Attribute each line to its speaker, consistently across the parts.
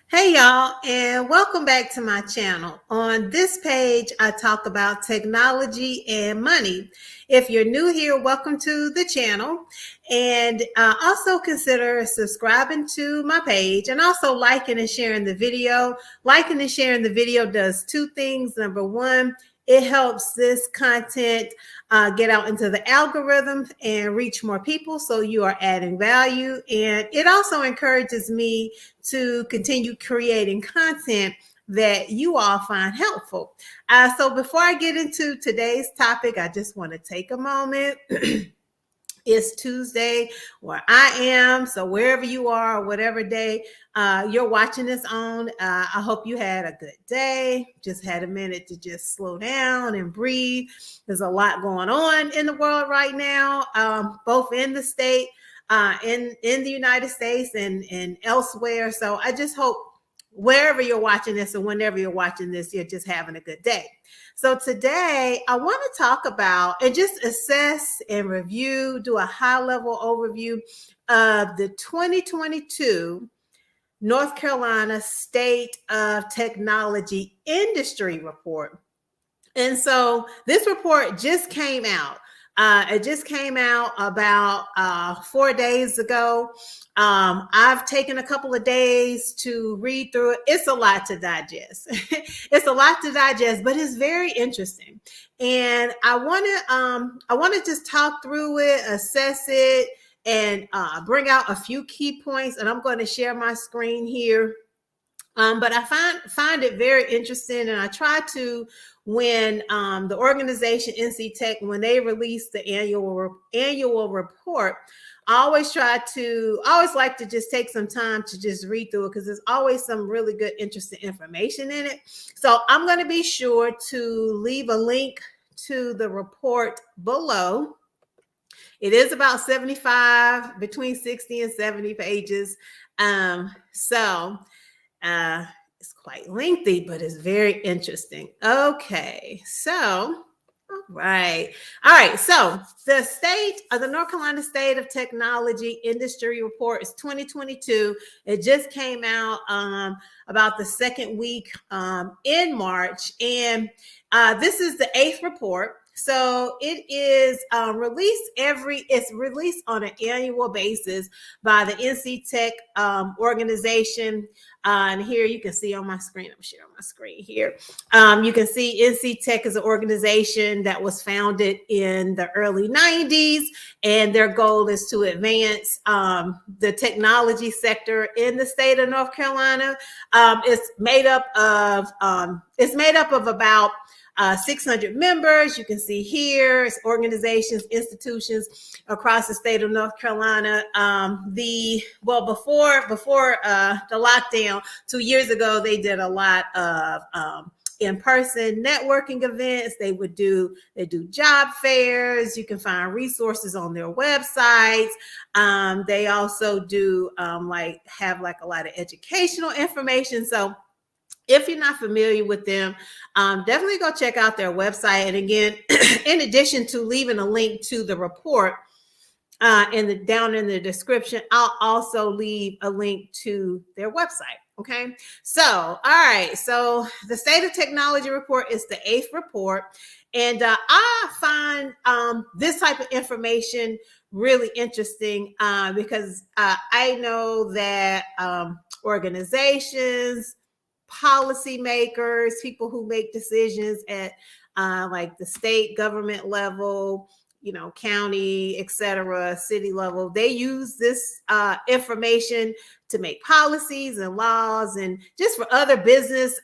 Speaker 1: Hey y'all, and welcome back to my channel. On this page, I talk about technology and money. If you're new here, welcome to the channel. And also consider subscribing to my page and also liking and sharing the video. Liking and sharing the video does two things. Number one, it helps this content get out into the algorithm and reach more people, so you are adding value. And it also encourages me to continue creating content that you all find helpful. So before I get into today's topic, I just want to take a moment. It's Tuesday where I am. So wherever you are, whatever day you're watching this on, I hope you had a good day. Just had a minute to just slow down and breathe. There's a lot going on in the world right now, both in the state, in the United States and elsewhere. So I just hope wherever you're watching this and whenever you're watching this, you're just having a good day. So today I want to talk about and just assess and review, do a high-level overview of the 2022 North Carolina State of Technology Industry Report. And so this report just came out. It just came out about 4 days ago. I've taken a couple of days to read through it. It's a lot to digest. It's a lot to digest, but it's very interesting. And I want to just talk through it, assess it, and bring out a few key points. And I'm going to share my screen here. But I find it very interesting, and I try to, when the organization NC Tech, when they release the annual report, I always like to just take some time to just read through it, because there's always some really good, interesting information in it. So I'm going to be sure to leave a link to the report below. It is about between 60 and 70 pages. It's quite lengthy, but it's very interesting. Okay, so all right. So the North Carolina State of Technology Industry Report is 2022. It just came out about the second week in March, and this is the 8th report. So it is it's released on an annual basis by the NC Tech organization. And here you can see on my screen, I'm sharing my screen here. You can see NC Tech is an organization that was founded in the early 90s, and their goal is to advance the technology sector in the state of North Carolina. It's made up of about 600 members. You can see here, it's organizations, institutions across the state of North Carolina. Before the lockdown 2 years ago, they did a lot of in-person networking events. They do job fairs. You can find resources on their websites. They also do have a lot of educational information. So if you're not familiar with them, definitely go check out their website. And again, in addition to leaving a link to the report down in the description, I'll also leave a link to their website. Okay. So, all right. So the State of Technology Report is the 8th report. And I find this type of information really interesting because I know that organizations, policymakers, people who make decisions at the state government level, county, etc., city level, they use this information to make policies and laws, and just for other business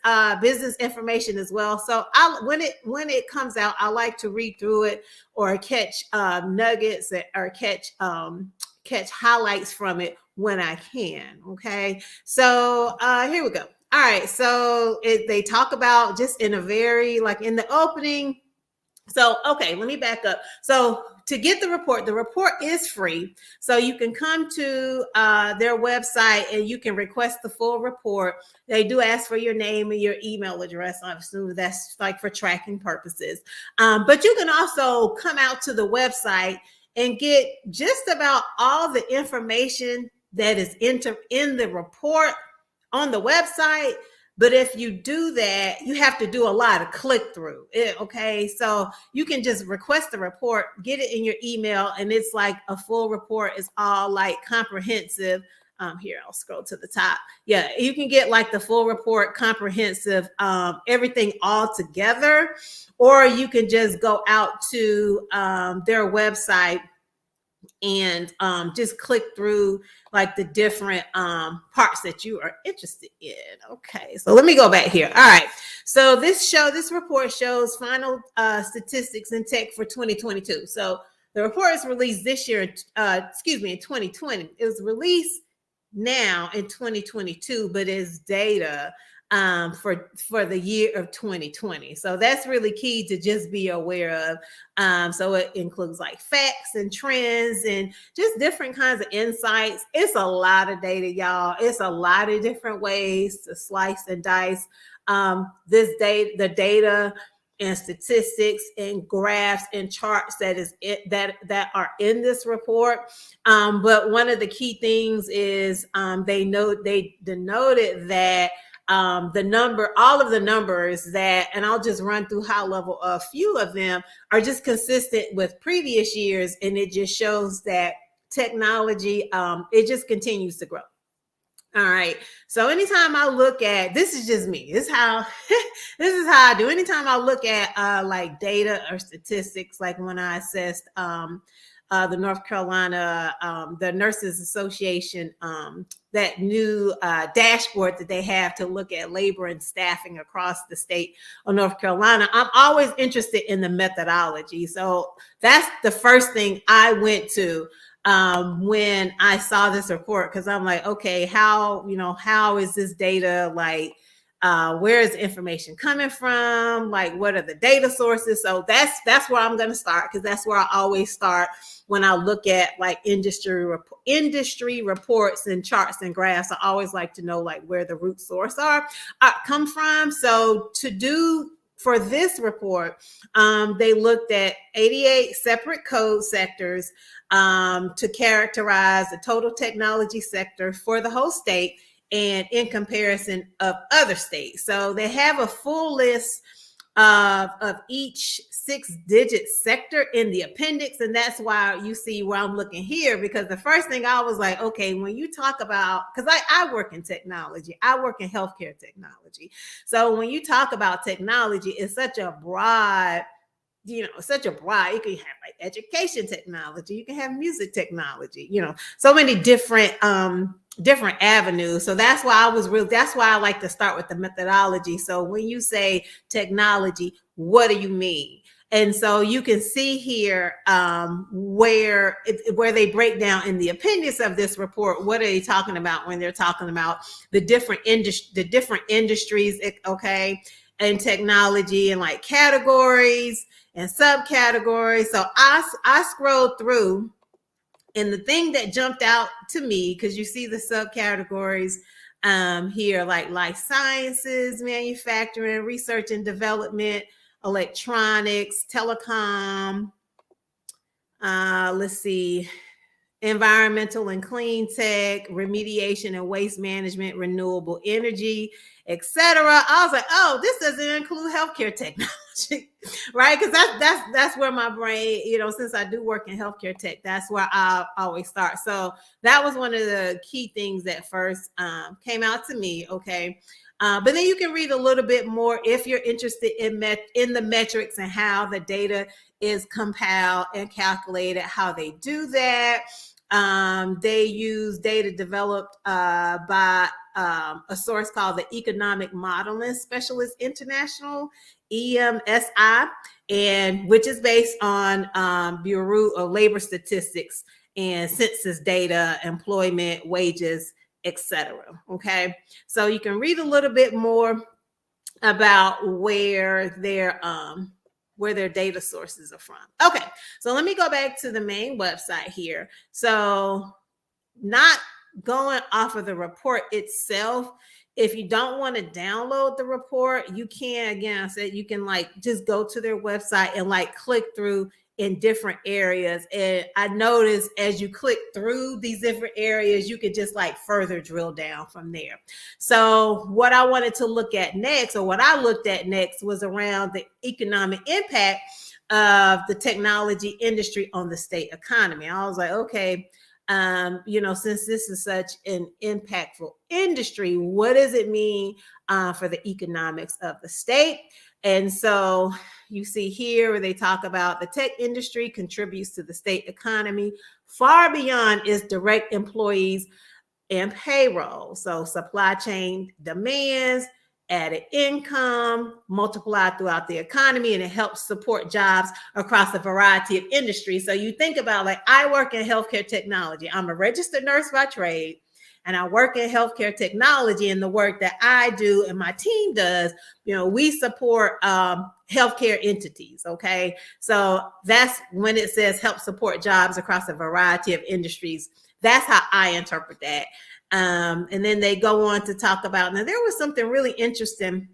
Speaker 1: information as well. So when it comes out, I like to read through it or catch nuggets or catch highlights from it when I can. Okay, so here we go. All right, so they talk about just in a very in the opening. So, okay, let me back up. So to get the report is free. So you can come to their website and you can request the full report. They do ask for your name and your email address. I assume that's for tracking purposes. But you can also come out to the website and get just about all the information that is in the report on the website. But if you do that, you have to do a lot of click through. Okay. So you can just request the report, get it in your email, and it's like a full report. It's all like comprehensive. Here, I'll scroll to the top. Yeah, you can get like the full report, comprehensive, everything all together, or you can just go out to their website and just click through like the different parts that you are interested in. Okay, so let me go back here. All right, so this report shows final statistics in tech for 2022. So the report is released this year, in 2020. It was released now in 2022, but it's data for the year of 2020. So that's really key to just be aware of. So it includes like facts and trends and just different kinds of insights. It's a lot of data, y'all. It's a lot of different ways to slice and dice the data and statistics and graphs and charts that are in this report. But one of the key things is they denoted that all of the numbers that, and I'll just run through high level, a few of them are just consistent with previous years. And it just shows that technology, it just continues to grow. All right. So anytime I look at, this is just me. This is how I do. Anytime I look at like data or statistics, like when I assessed the North Carolina, the Nurses Association, that new dashboard that they have to look at labor and staffing across the state of North Carolina, I'm always interested in the methodology. So that's the first thing I went to when I saw this report, because I'm like, okay, how is this data, like where is the information coming from, like what are the data sources? So that's where I'm going to start, because that's where I always start when I look at like industry reports and charts and graphs. I always like to know like where the root source come from. So for this report, they looked at 88 separate code sectors to characterize the total technology sector for the whole state and in comparison of other states. So they have a full list of each 6-digit sector in the appendix. And that's why you see where I'm looking here, because the first thing I was like, okay, when you talk about, because I work in technology, I work in healthcare technology. So when you talk about technology, it's such a broad, you can have like education technology, you can have music technology, so many different avenues. So that's why I like to start with the methodology. So when you say technology, what do you mean? And so you can see here where they break down in the appendix of this report, what are they talking about when they're talking about the different industries, okay, and technology, and like categories and subcategories. So I scrolled through, and the thing that jumped out to me, because you see the subcategories here, like life sciences, manufacturing, research and development, electronics, telecom, let's see, environmental and clean tech, remediation and waste management, renewable energy, etc. I was like, oh, this doesn't include healthcare technology, right? Because that's where my brain, since I do work in healthcare tech, that's where I always start. So that was one of the key things that first came out to me. Okay. But then you can read a little bit more if you're interested in the metrics and how the data is compiled and calculated, how they do that. They use data developed by a source called the Economic Modeling Specialist International, EMSI, and which is based on Bureau of Labor Statistics and census data, employment, wages, etc. Okay, so you can read a little bit more about where their data sources are from. Okay, so let me go back to the main website here. So not going off of the report itself, if you don't want to download the report, you can, again, I said you can like just go to their website and like click through in different areas. And I noticed as you click through these different areas, you could just like further drill down from there. So what I wanted to look at next, or what I looked at next, was around the economic impact of the technology industry on the state economy. I was like, okay, since this is such an impactful industry, what does it mean for the economics of the state? And so you see here where they talk about the tech industry contributes to the state economy far beyond its direct employees and payroll. So supply chain demands, added income, multiplied throughout the economy, and it helps support jobs across a variety of industries. So you think about, like, I work in healthcare technology. I'm a registered nurse by trade, and I work in healthcare technology, and the work that I do and my team does, we support healthcare entities. Okay. So that's when it says help support jobs across a variety of industries. That's how I interpret that. And then they go on to talk about, now there was something really interesting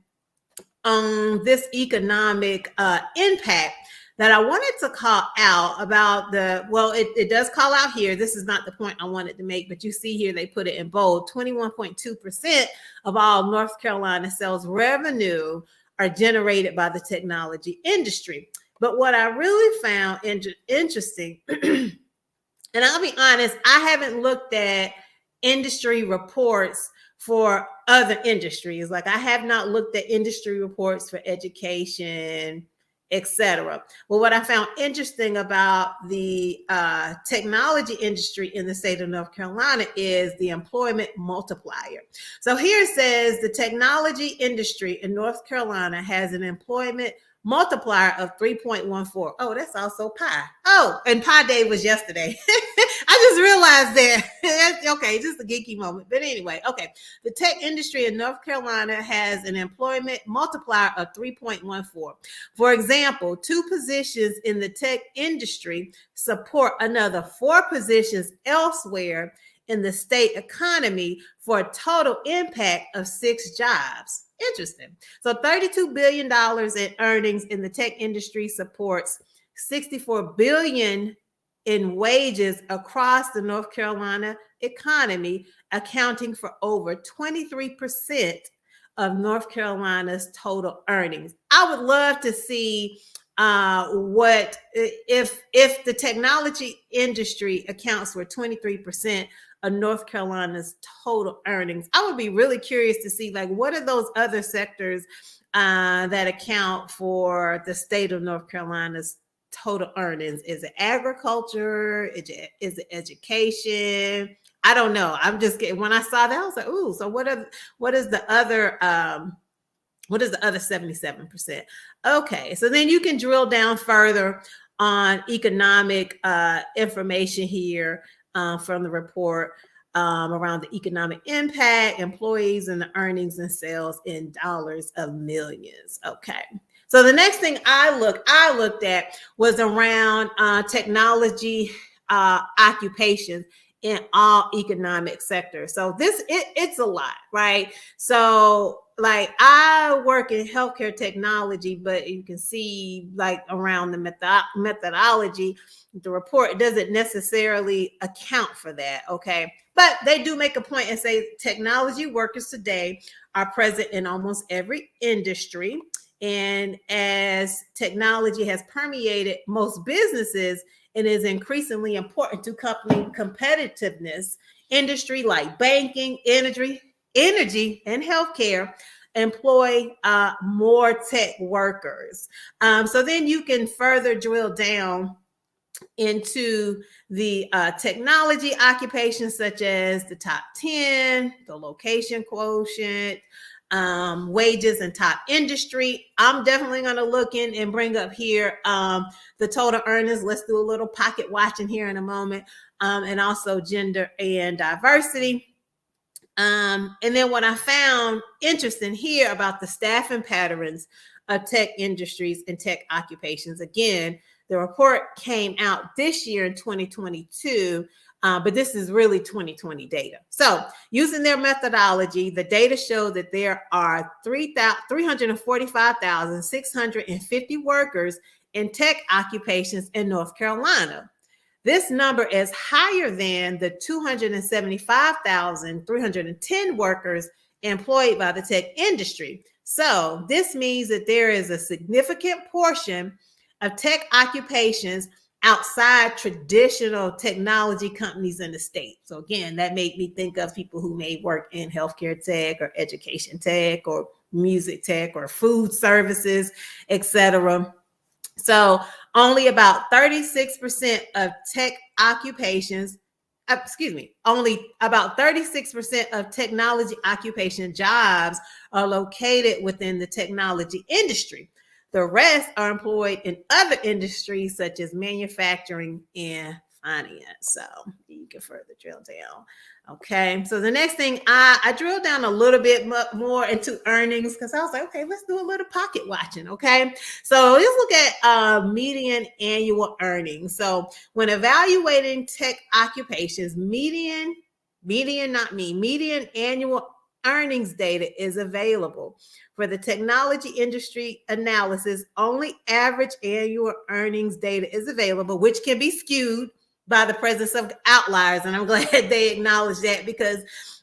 Speaker 1: on this economic impact that I wanted to call out about it does call out here. This is not the point I wanted to make, but you see here, they put it in bold. 21.2% of all North Carolina sales revenue are generated by the technology industry. But what I really found interesting, and I'll be honest, I haven't looked at industry reports for other industries. Like, I have not looked at industry reports for education, etc. Well, what I found interesting about the technology industry in the state of North Carolina is the employment multiplier. So here it says the technology industry in North Carolina has an employment multiplier of 3.14. Oh, that's also Pi. Oh, and Pi Day was yesterday. I just realized that. That's okay, just a geeky moment. But anyway, okay. The tech industry in North Carolina has an employment multiplier of 3.14. For example, 2 positions in the tech industry support another 4 positions elsewhere in the state economy for a total impact of 6 jobs. Interesting. So $32 billion in earnings in the tech industry supports $64 billion in wages across the North Carolina economy, accounting for over 23% of North Carolina's total earnings. I would love to see what if the technology industry accounts for 23% of North Carolina's total earnings. I would be really curious to see, like, what are those other sectors that account for the state of North Carolina's total earnings? Is it agriculture? Is it education? I don't know. I'm just getting, when I saw that, I was like, ooh, so what is the other 77%? Okay, so then you can drill down further on economic information here from the report around the economic impact, employees, and the earnings and sales in dollars of millions. Okay. So the next thing I looked at was around technology occupations in all economic sectors. So it's a lot, right? So, like, I work in healthcare technology, but you can see, like, around the methodology, the report doesn't necessarily account for that, okay? But they do make a point and say technology workers today are present in almost every industry. And as technology has permeated most businesses and is increasingly important to company competitiveness, industry like banking, energy, and healthcare employ more tech workers. So then you can further drill down into the technology occupations, such as the top 10, the location quotient, wages and top industry. I'm definitely going to look in and bring up here the total earnings. Let's do a little pocket watching here in a moment, and also gender and diversity. And then what I found interesting here about the staffing patterns of tech industries and tech occupations. Again, the report came out this year in 2022, but this is really 2020 data. So using their methodology, the data show that there are 345,650 workers in tech occupations in North Carolina. This number is higher than the 275,310 workers employed by the tech industry. So this means that there is a significant portion of tech occupations outside traditional technology companies in the state. So again, that made me think of people who may work in healthcare tech or education tech or music tech or food services, etc. So only about 36% of tech occupations, only about 36% of technology occupation jobs are located within the technology industry. The rest are employed in other industries such as manufacturing and finance. So you can further drill down. Okay, so the next thing, I drilled down a little bit more into earnings because I was like, okay, let's do a little pocket watching. Okay, so let's look at median annual earnings. So when evaluating tech occupations, median annual earnings data is available. For the technology industry analysis, only average annual earnings data is available, which can be skewed by the presence of outliers. And I'm glad they acknowledge that because,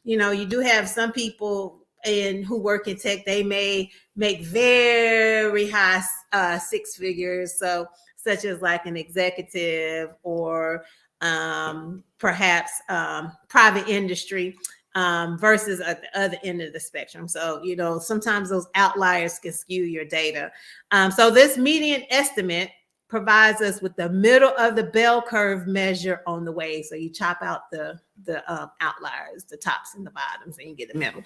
Speaker 1: you do have some people who work in tech, they may make very high six figures. So such as like an executive or perhaps private industry versus at the other end of the spectrum. So, sometimes those outliers can skew your data. So this median estimate provides us with the middle of the bell curve measure on the way. So you chop out the outliers, the tops and the bottoms, and you get the middle.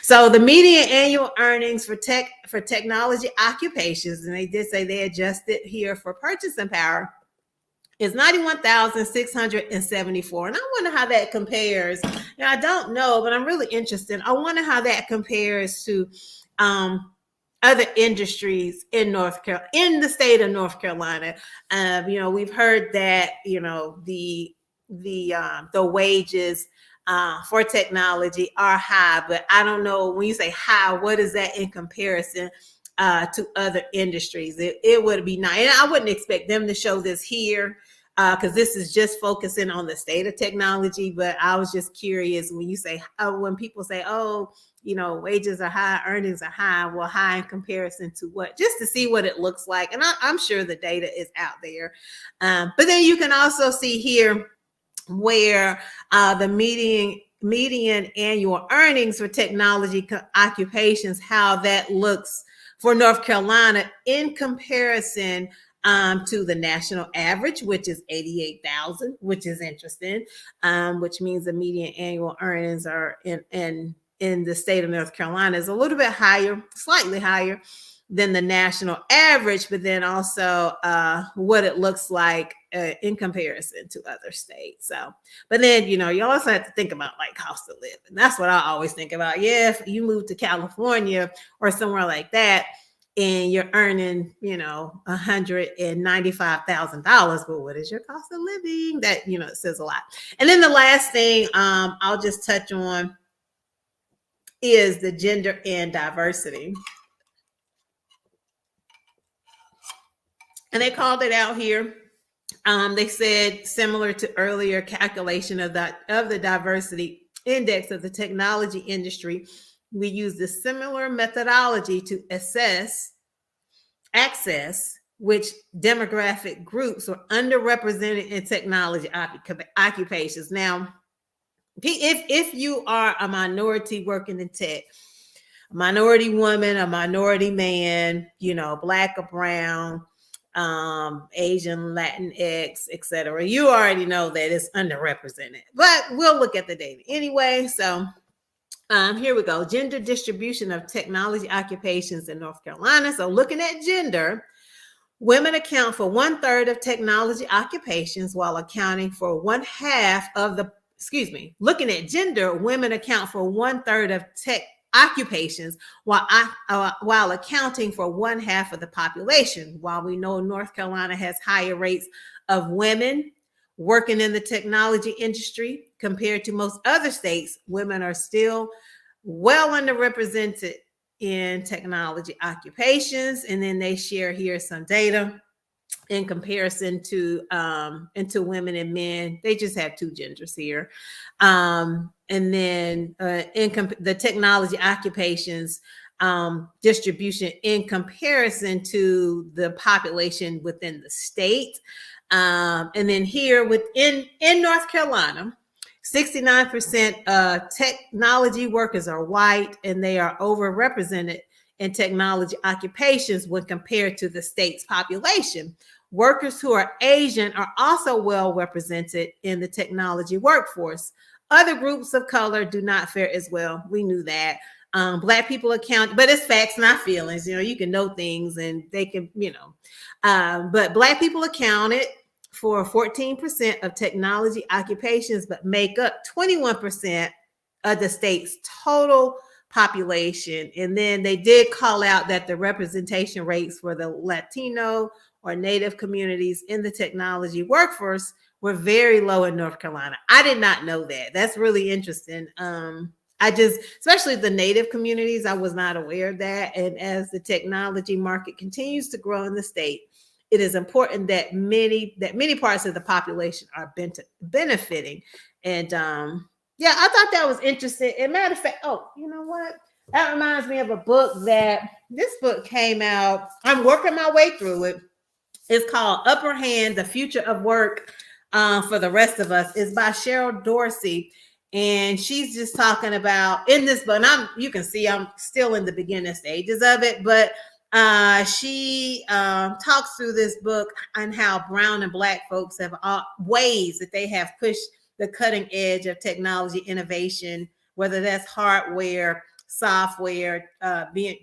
Speaker 1: So the median annual earnings for technology occupations, and they did say they adjusted here for purchasing power, is 91,674. And I wonder how that compares. I don't know, but I'm really interested. I wonder how that compares to other industries in the state of North Carolina. We've heard that the wages for technology are high, but I don't know, when you say high, what is that in comparison to other industries? It would be nice, and I wouldn't expect them to show this here because this is just focusing on the state of technology. But I was just curious when people say, oh, wages are high, earnings are high. Well, high in comparison to what? Just to see what it looks like. And I'm sure the data is out there. But then you can also see here where the median annual earnings for technology occupations, how that looks for North Carolina in comparison to the national average, which is 88,000, which is interesting, which means the median annual earnings are in the state of North Carolina is a little bit higher, slightly higher than the national average, but then also what it looks like in comparison to other states. So, but then, you also have to think about like cost of living. That's what I always think about. Yeah, if you move to California or somewhere like that, and you're earning, $195,000, but what is your cost of living? That, it says a lot. And then the last thing I'll just touch on is the gender and diversity. And they called it out here. They said, similar to earlier calculation of the diversity index of the technology industry, we use the similar methodology to access which demographic groups are underrepresented in technology occupations. Now, if you are a minority working in tech, a minority woman, a minority man, Black or brown, Asian, Latinx, etc., you already know that it's underrepresented. But we'll look at the data anyway. So here we go. Gender distribution of technology occupations in North Carolina. So looking at gender, women account for 1/3 of technology occupations while accounting for looking at gender, women account for 1/3 of tech occupations while accounting for 1/2 of the population. While we know North Carolina has higher rates of women working in the technology industry compared to most other states, women are still well underrepresented in technology occupations. And then they share here some data in comparison to into women and men. They just have two genders here. And then the technology occupations distribution in comparison to the population within the state. And then here in North Carolina, 69% of technology workers are white, and they are overrepresented in technology occupations when compared to the state's population. Workers who are Asian are also well represented in the technology workforce. Other groups of color do not fare as well. We knew that. Black people account, but it's facts, not feelings. You know, you can know things and they can, but Black people accounted for 14% of technology occupations, but make up 21% of the state's total population. And then they did call out that the representation rates for the Latino or Native communities in the technology workforce were very low in North Carolina. I did not know that. That's really interesting. Especially the Native communities, I was not aware of that. And as the technology market continues to grow in the state, it is important that many parts of the population are benefiting. And yeah, I thought that was interesting. And matter of fact, oh, you know what? That reminds me of a book this book came out. I'm working my way through it. It's called Upper Hand, The Future of Work for the Rest of Us. It's by Cheryl Dorsey. And she's just talking about in this book, and you can see I'm still in the beginning stages of it, but she talks through this book on how brown and Black folks have ways that they have pushed the cutting edge of technology innovation, whether that's hardware, software,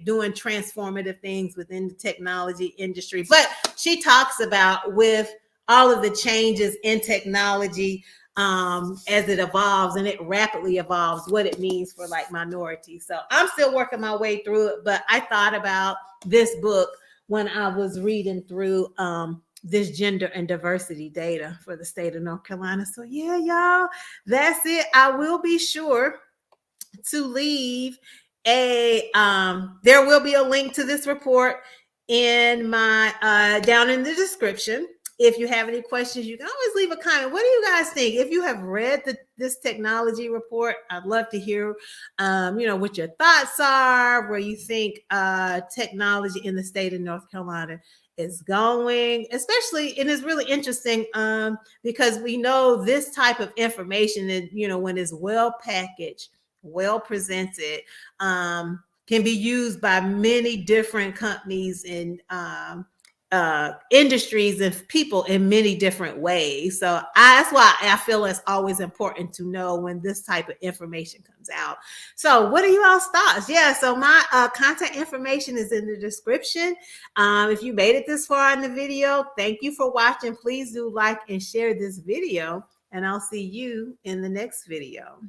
Speaker 1: doing transformative things within the technology industry. But she talks about with all of the changes in technology as it evolves, and it rapidly evolves, what it means for like minorities. So I'm still working my way through it, but I thought about this book when I was reading through this gender and diversity data for the state of North Carolina. So yeah, y'all, that's it. I will be sure to leave there will be a link to this report in my down in the description. If you have any questions, you can always leave a comment. What do you guys think? If you have read this technology report, I'd love to hear, what your thoughts are, where you think technology in the state of North Carolina is going, especially, and it's really interesting because we know this type of information that, when it's well packaged, well presented, can be used by many different companies and industries and people in many different ways. So that's why I feel it's always important to know when this type of information comes out. So what are you all's thoughts? Yeah, so my contact information is in the description. If you made it this far in the video, thank you for watching. Please do like and share this video, and I'll see you in the next video.